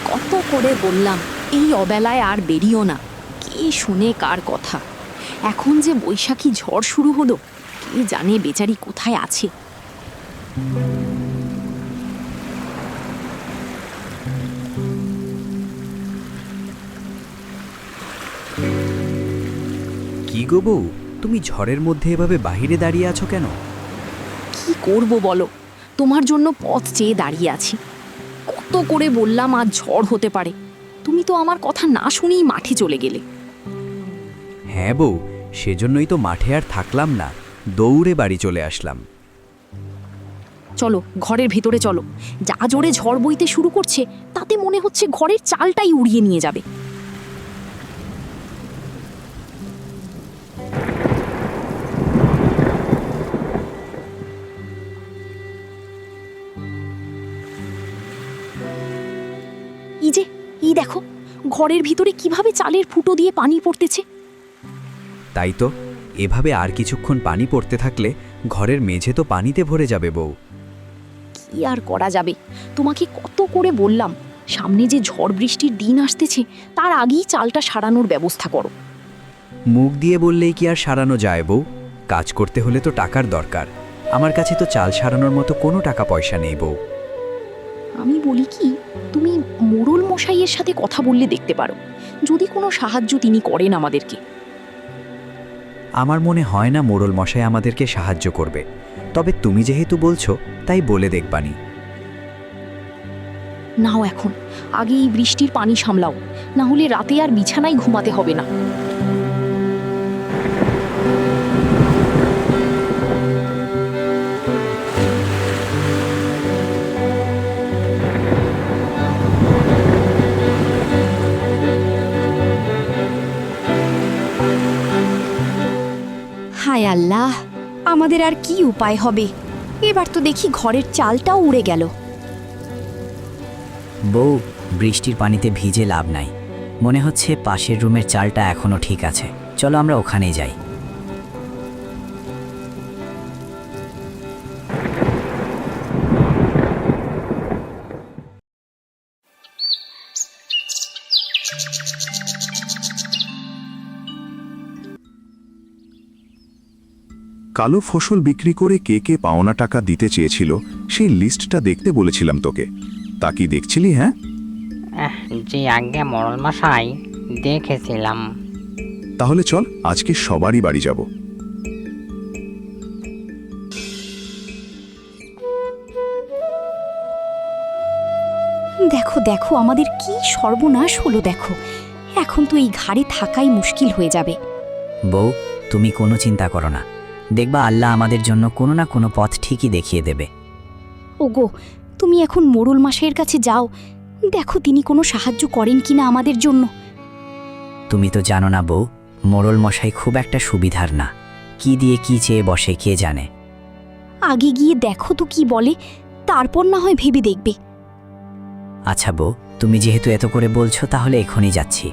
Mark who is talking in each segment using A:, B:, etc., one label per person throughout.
A: কত করে বললাম এই অবেলায় আর বেরিও না, কে শুনে কার কথা। এখন যে বৈশাখী ঝড় শুরু হলো, কে জানে বেচারি কোথায় আছে।
B: কি গো বউ, তুমি ঝড়ের মধ্যে এভাবে বাহিরে দাঁড়িয়ে আছো কেন?
A: কি করব বলো, তোমার জন্য পথ চেয়ে দাঁড়িয়ে আছি। কত করে বললাম আজ ঝড় হতে পারে, তুমি তো আমার কথা না শুনেই মাঠে চলে গেলে।
B: হ্যাঁ বউ, সেজন্যই তো মাঠে আর থাকলাম না, দৌড়ে বাড়ি চলে আসলাম।
A: চলো ঘরের ভেতরে চলো, যা জোরে ঝড় বইতে শুরু করছে তাতে মনে হচ্ছে ঘরের চালটাই উড়িয়ে নিয়ে যাবে। এই দেখো, ঘরের ভিতরে কিভাবে চালের ফুটো দিয়ে পানি পড়তেছে।
B: তাই তো, এভাবে আর কিছুক্ষণ পানি পড়তে থাকলে ঘরের মেঝে তো পানিতে ভরে যাবে বউ।
A: কি আর করা যাবে, তোমাকে কত করে বললাম সামনে যে ঝড় বৃষ্টির দিন আসতেছে তার আগেই চালটা সারানোর ব্যবস্থা করো।
B: মুখ দিয়ে বললেই কি আর সারানো যায় বউ? কাজ করতে হলে তো টাকার দরকার। আমার কাছে তো চাল সারানোর মতো কোনো টাকা পয়সা নেই বউ।
A: আমি বলি কি, তুমি মোড়ল মশাইয়ের সাথে কথা বললে দেখতে পারো, যদি কোনো সাহায্য তিনি করেন আমাদেরকে।
B: আমার মনে হয় না মোড়ল মশাই আমাদেরকে সাহায্য করবে, তবে তুমি যেহেতু বলছো তাই বলে দেখবানি।
A: নাও এখন আগে এই বৃষ্টির পানি সামলাও, না হলে রাতে আর বিছানায় ঘুমাতে হবে না।
C: হায় আল্লাহ, আমাদের আর কি উপায় হবে? এবার তো দেখি ঘরের চালটাও উড়ে গেল।
D: বউ, বৃষ্টির পানিতে ভিজে লাভ নাই। মনে হচ্ছে পাশের রুমের চালটা এখনো ঠিক আছে, চলো আমরা ওখানেই যাই।
E: কালো ফসল বিক্রি করে কে কে পাওনা টাকা দিতে চেয়েছিল সেই লিস্টটা দেখতে বলেছিলাম তোকে, তা কি দেখছিলি? হ্যাঁ,
F: জি আজ্ঞে মোড়ল মশাই, দেখেছিলাম।
E: তাহলে চল আজকে সবারই বাড়ি যাব।
C: দেখো দেখো, আমাদের কি সর্বনাশ হলো দেখো। এখন তো এই ঘাড়ে থাকাই মুশকিল হয়ে যাবে।
D: বউ, তুমি কোনো চিন্তা করো না, দেখবা আল্লাহ আমাদের জন্য কোনো না কোনো পথ ঠিকই দেখিয়ে দেবে।
C: ওগো, তুমি এখন মোড়ল মশাইয়ের কাছে যাও, দেখো তিনি কোনো সাহায্য করেন কিনা আমাদের জন্য।
D: তুমি তো জানো না বউ, মোড়ল মশাই খুব একটা সুবিধার না, কি দিয়ে কি চেয়ে বসে কে জানে।
C: আগে গিয়ে দেখো তো কি বলে, তারপর না হয় ভেবে দেখবে।
D: আচ্ছা বউ, তুমি যেহেতু এত করে বলছো তাহলে এখনই যাচ্ছি।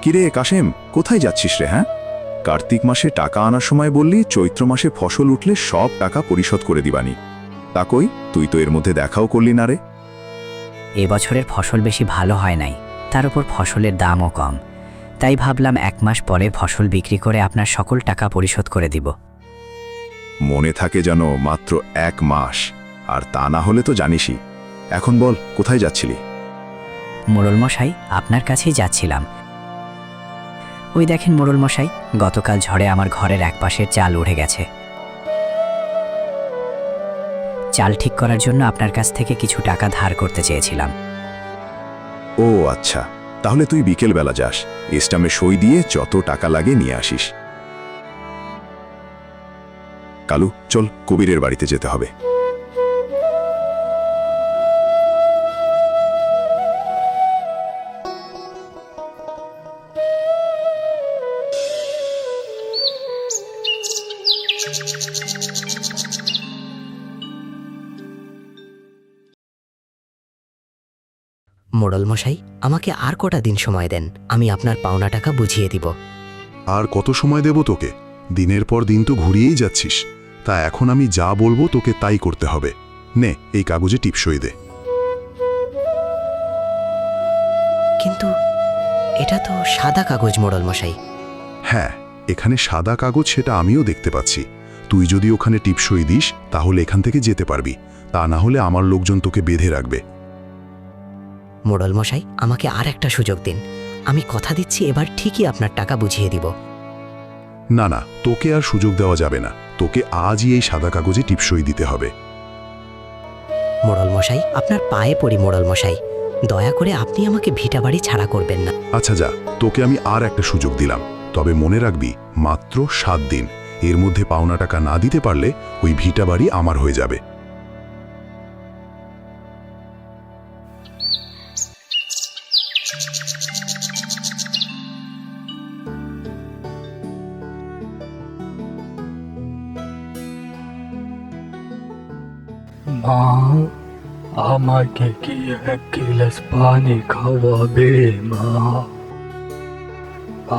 E: কিরে কাশেম, কোথায় যাচ্ছিস রে? হ্যাঁ, কার্তিক মাসে টাকা আনার সময় বললি চৈত্র মাসে ফসল উঠলে সব টাকা পরিশোধ করে দিবানি, তা কই তুই তো এর মধ্যে দেখাও করলি না রে।
D: এবছরের ফসল বেশি ভালো হয় নাই, তার উপর ফসলের দামও কম, তাই ভাবলাম 1 মাস পরে ফসল বিক্রি করে আপনার সকল টাকা পরিশোধ করে দিব।
E: মনে থাকে যেন মাত্র 1 মাস, আর তা না হলে তো জানিসই। এখন বল কোথায় যাচ্ছিলি?
D: মোড়ল মশাই, আপনার কাছেই যাচ্ছিলাম। ওই দেখেন মোড়ল মশাই, গতকাল ঝড়ে আমার ঘরের এক পাশের চাল উড়ে গেছে। চাল ঠিক করার জন্য আপনার কাছ থেকে কিছু টাকা ধার করতে চেয়েছিলাম।
E: ও আচ্ছা, তাহলে তুই বিকেল বেলা যাস, স্টামে সই দিয়ে যত টাকা লাগে নিয়ে আসিস। কালু, চল কবিরের বাড়িতে যেতে হবে।
G: মোড়ল মশাই, আমাকে আর কটা দিন সময় দেন, আমি আপনার পাওনা টাকা বুঝিয়ে দিব।
H: আর কত সময় দেব তোকে? দিনের পর দিন তো ঘুরিয়েই যাচ্ছিস, তা এখন আমি যা বলবো তোকে তাই করতে হবে। নে, এই কাগজে টিপসই দে।
G: কিন্তু এটা তো সাদা কাগজ মোড়ল মশাই।
H: হ্যাঁ, এখানে সাদা কাগজ, সেটা আমিও দেখতে পাচ্ছি। তুই যদি ওখানে টিপসই দিস তাহলে এখান থেকে যেতে পারবি, তা না হলে আমার লোকজন তোকে বেঁধে রাখবে।
G: মোড়ল মশাই, আমাকে আর একটা সুযোগ দিন। আমি কথা দিচ্ছি এবার ঠিকই আপনার টাকা বুঝিয়ে দিব।
H: না না, তোকে আর সুযোগ দেওয়া যাবে না, তোকে আজই এই সাদা কাগজে টিপসই দিতে হবে।
G: মোড়ল মশাই, আপনার পায়ে পড়ি মোড়ল মশাই, দয়া করে আপনি আমাকে ভিটা বাড়ি ছাড়া করবেন না।
H: আচ্ছা যা, তোকে আমি আর একটা সুযোগ দিলাম, তবে মনে রাখবি মাত্র 7 দিন। এর মধ্যে পাওনা টাকা না দিতে পারলে ওই ভিটা বাড়ি আমার হয়ে যাবে।
I: মা, আমাকে কি 1 গ্লাস পানি খাওয়াবে মা?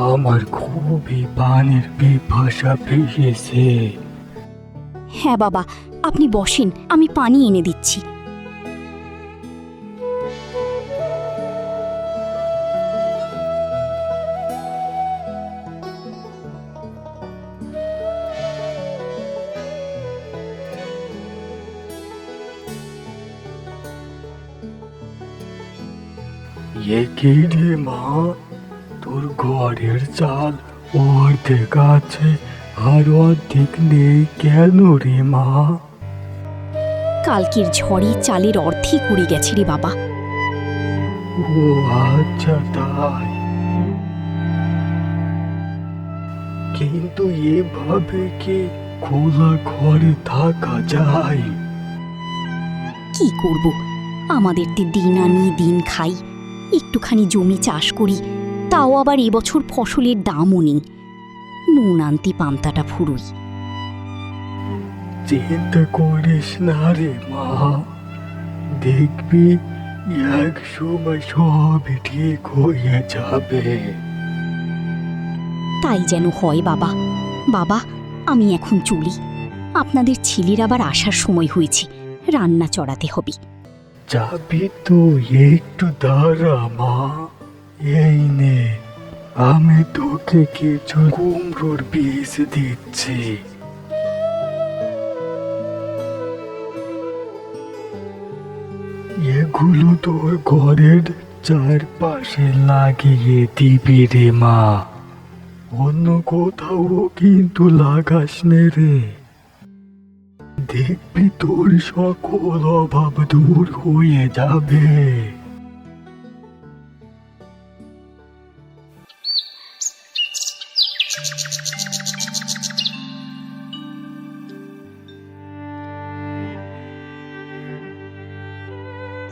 I: আমার খুবই পানির পিপাসা পেয়েছে।
C: হ্যাঁ বাবা, আপনি বসেন, আমি পানি এনে দিচ্ছি।
I: এ কি রে মা, তোর ঘরের চাল অর্ধেক আছে আর অর্ধেক নেই কেন রে মা?
C: কালকের ঝড়ে চালের অর্ধেক উড়ে গেছে রে বাবা।
I: ও আচ্ছা তাই। কিন্তু এভাবে কি খোলা ঘরে থাকা যায়?
C: কি করব, আমাদের তো দিন আনি দিন খাই, একটুখানি জমি চাষ করি, তাও আবার এবছর ফসলের দামও নেই। নুন আনতে পান্তাটা ফুরোই।
I: চিন্তা করিস না রে মা, দেখবি এক সময় সবই ঠিক হয়ে যাবে।
C: তাই যেন হয় বাবা। বাবা, আমি এখন চলি, আপনাদের ছেলের আবার আসার সময় হয়েছে, রান্না চড়াতে হবে।
I: যাবি তো, একটু দাঁড়া মা। এই নে, আমি তোকে কিছু কুমড়োর বীজ দিচ্ছি। এগুলো তোর ঘরের চারপাশে লাগিয়ে দিবি রে মা, অন্য কোথাও কিন্তু লাগাস নে রে। দেখবি তোর সকল অভাব দূর হয়ে যাবে।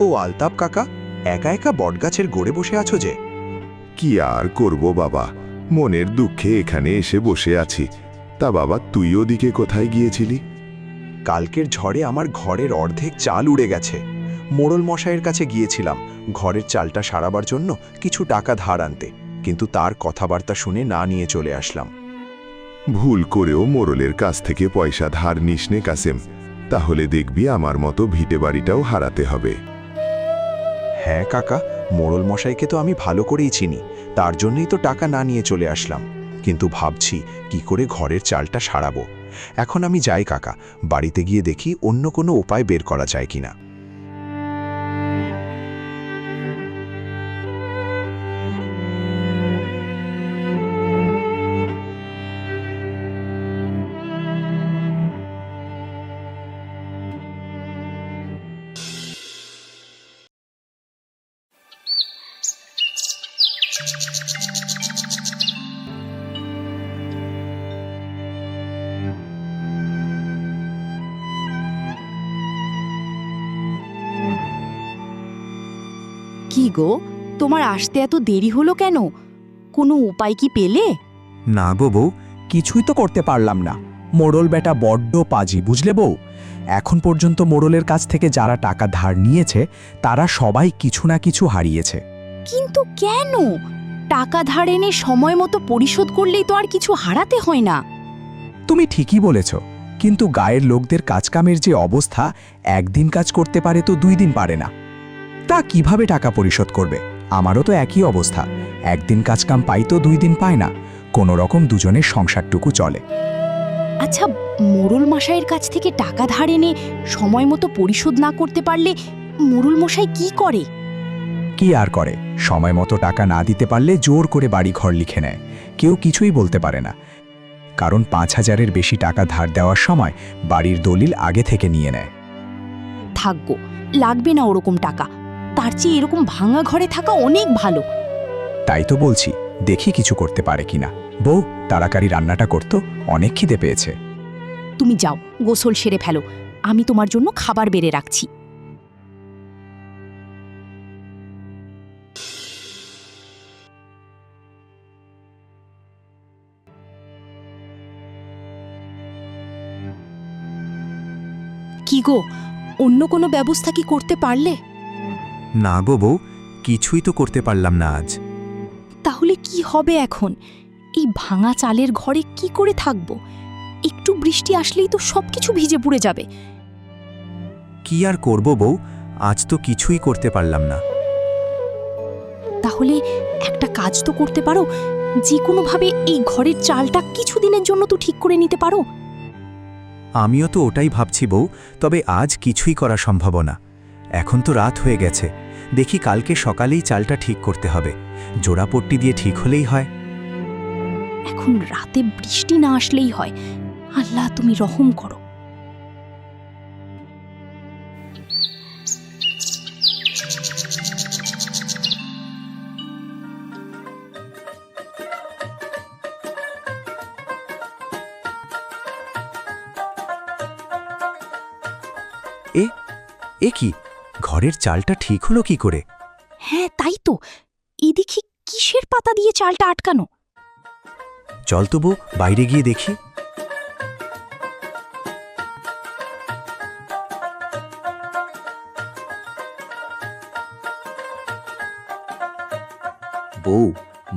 J: ও আলতাপ কাকা, একা একা বটগাছের গোড়ে বসে আছো যে?
E: কি আর করব বাবা, মনের দুঃখে এখানে এসে বসে আছি। তা বাবা, তুই ওদিকে কোথায় গিয়েছিলি?
J: কালকের ঝড়ে আমার ঘরের অর্ধেক চাল উড়ে গেছে। মোড়ল মশাইয়ের কাছে গিয়েছিলাম ঘরের চালটা সারাবার জন্য কিছু টাকা ধার আনতে, কিন্তু তার কথাবার্তা শুনে না নিয়ে চলে আসলাম।
E: ভুল করেও মোড়লের কাছ থেকে পয়সা ধার নিস নে কাসেম, তাহলে দেখবি আমার মতো ভিটে বাড়িটাও হারাতে হবে।
J: হ্যাঁ কাকা, মোড়ল মশাইকে তো আমি ভালো করেই চিনি, তার জন্যই তো টাকা না নিয়ে চলে আসলাম। কিন্তু ভাবছি কি করে ঘরের চালটা সারাবো। এখন আমি যাই কাকা, বাড়িতে গিয়ে দেখি অন্য কোনো উপায় বের করা যায় কিনা।
A: কি গো, তোমার আসতে এত দেরি হলো কেন? কোনো উপায় কি পেলে?
B: না গো বউ, কিছুই তো করতে পারলাম না। মোড়ল বেটা বড্ড পাজি, বুঝলে বউ। এখন পর্যন্ত মোড়লের কাছ থেকে যারা টাকা ধার নিয়েছে তারা সবাই কিছু না কিছু হারিয়েছে।
A: কিন্তু কেন? টাকা ধার এনে সময় মতো পরিশোধ করলেই তো আর কিছু হারাতে হয় না।
B: তুমি ঠিকই বলেছ, কিন্তু গায়ের লোকদের কাজকামের যে অবস্থা, একদিন কাজ করতে পারে তো 2 দিন পারে না। তা কিভাবে টাকা পরিশোধ করবে? আমারও তো একই অবস্থা, একদিন কাজকাম পাই তো 2 দিন পায় না। কোনো রকম দুজনের সংসারটুকু চলে।
C: আচ্ছা, মোড়ল মশাইয়ের কাছ থেকে টাকা ধার এনে সময় মতো পরিশোধ না করতে পারলে মোড়ল মশাই কি করে?
B: কি আর করে, সময় মতো টাকা না দিতে পারলে জোর করে বাড়ি ঘর লিখে নেয়। কেউ কিছুই বলতে পারে না, কারণ 5,000-এর বেশি টাকা ধার দেওয়ার সময় বাড়ির দলিল আগে থেকে নিয়ে নেয়।
C: থাকবো, লাগবে না ওরকম টাকা। তার চেয়ে এরকম ভাঙা ঘরে থাকা অনেক ভালো।
B: তাই তো বলছি, দেখি কিছু করতে পারে কিনা। বউ, তাড়াতাড়ি রান্নাটা করতো, অনেক খিদে পেয়েছে।
C: তুমি যাও, গোসল সেরে ফেলো, আমি তোমার জন্য খাবার বেড়ে রাখছি। কি গো, অন্য কোনো ব্যবস্থা কি করতে পারলে?
J: না গো বউ, কিছুই তো করতে পারলাম না আজ।
C: তাহলে কি হবে এখন? এই ভাঙা চালের ঘরে কি করে থাকবো? একটু বৃষ্টি আসলেই তো সবকিছু ভিজে পুড়ে যাবে।
J: কি আর করব বউ, আজ তো কিছুই করতে পারলাম না।
C: তাহলে একটা কাজ তো করতে পারো, যে কোনোভাবে এই ঘরের চালটা কিছুদিনের জন্য তো ঠিক করে নিতে পারো।
J: আমিও তো ওটাই ভাবছি বউ, তবে আজ কিছুই করা সম্ভব না। এখন তো রাত হয়ে গেছে, দেখি কালকে সকালেই চালটা ঠিক করতে হবে। জোড়াপট্টি দিয়ে ঠিক হলেই হয়।
C: এখন রাতে বৃষ্টি না আসলেই হয়। আল্লাহ, তুমি রহম করো।
J: এ কি, ঘরের চালটা ঠিক হলো কি করে?
C: হ্যাঁ, তাই তো। এই দেখি কিসের পাতা দিয়ে চালটা আটকানো।
J: চল তো বউ, বাইরে গিয়ে দেখি। বউ,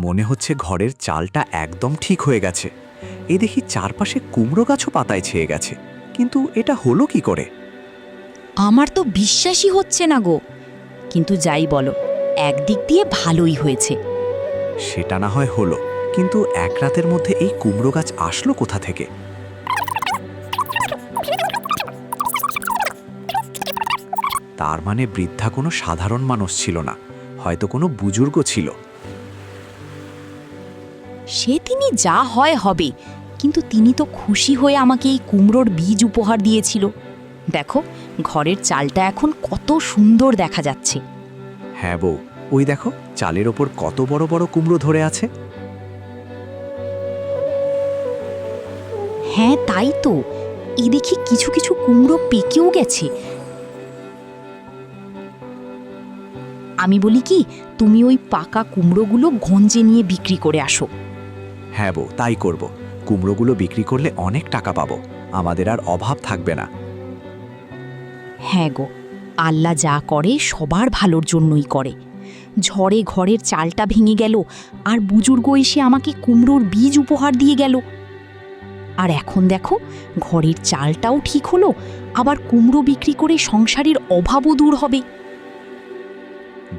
J: মনে হচ্ছে ঘরের চালটা একদম ঠিক হয়ে গেছে। এ দেখি চারপাশে কুমড়ো গাছও পাতায় ছেয়ে গেছে, কিন্তু এটা হলো কি করে?
C: আমার তো বিশ্বাসই হচ্ছে না গো। কিন্তু যাই বলো, একদিক দিয়ে ভালোই হয়েছে।
J: সেটা না হয় হলো, কিন্তু এক রাতের মধ্যে এই কুমড়ো গাছ আসলো কোথা থেকে? তার মানে বৃদ্ধা কোনো সাধারণ মানুষ ছিল না, হয়তো কোনো বুজুর্গ ছিল।
C: সে তিনি যা হয় হবে, কিন্তু তিনি তো খুশি হয়ে আমাকে এই কুমড়োর বীজ উপহার দিয়েছিল। দেখো, ঘরের চালটা এখন কত সুন্দর দেখা যাচ্ছে।
J: হ্যাঁ বউ, ওই দেখো চালের ওপর কত বড় বড় কুমড়ো ধরে আছে।
C: হ্যাঁ, তাই তো। এই দেখি কিছু কিছু কুমড়ো পেকেও গেছে। আমি বলি কি, তুমি ওই পাকা কুমড়োগুলো গঞ্জে নিয়ে বিক্রি করে আসো।
J: হ্যাঁ বউ, তাই করব। কুমড়োগুলো বিক্রি করলে অনেক টাকা পাবো, আমাদের আর অভাব থাকবে না।
C: হ্যাঁ গো, আল্লাহ যা করে সবার ভালোর জন্যই করে। ঝড়ে ঘরের চালটা ভেঙে গেল, আর বুজুর্গ এসে আমাকে কুমড়োর বীজ উপহার দিয়ে গেল। আর এখন দেখো, ঘরের চালটাও ঠিক হলো, আবার কুমড়ো বিক্রি করে সংসারের অভাবও দূর হবে।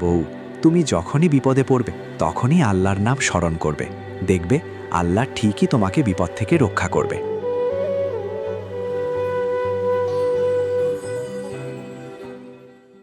J: বউ, তুমি যখনই বিপদে পড়বে তখনই আল্লাহর নাম স্মরণ করবে, দেখবে আল্লাহ ঠিকই তোমাকে বিপদ থেকে রক্ষা করবে।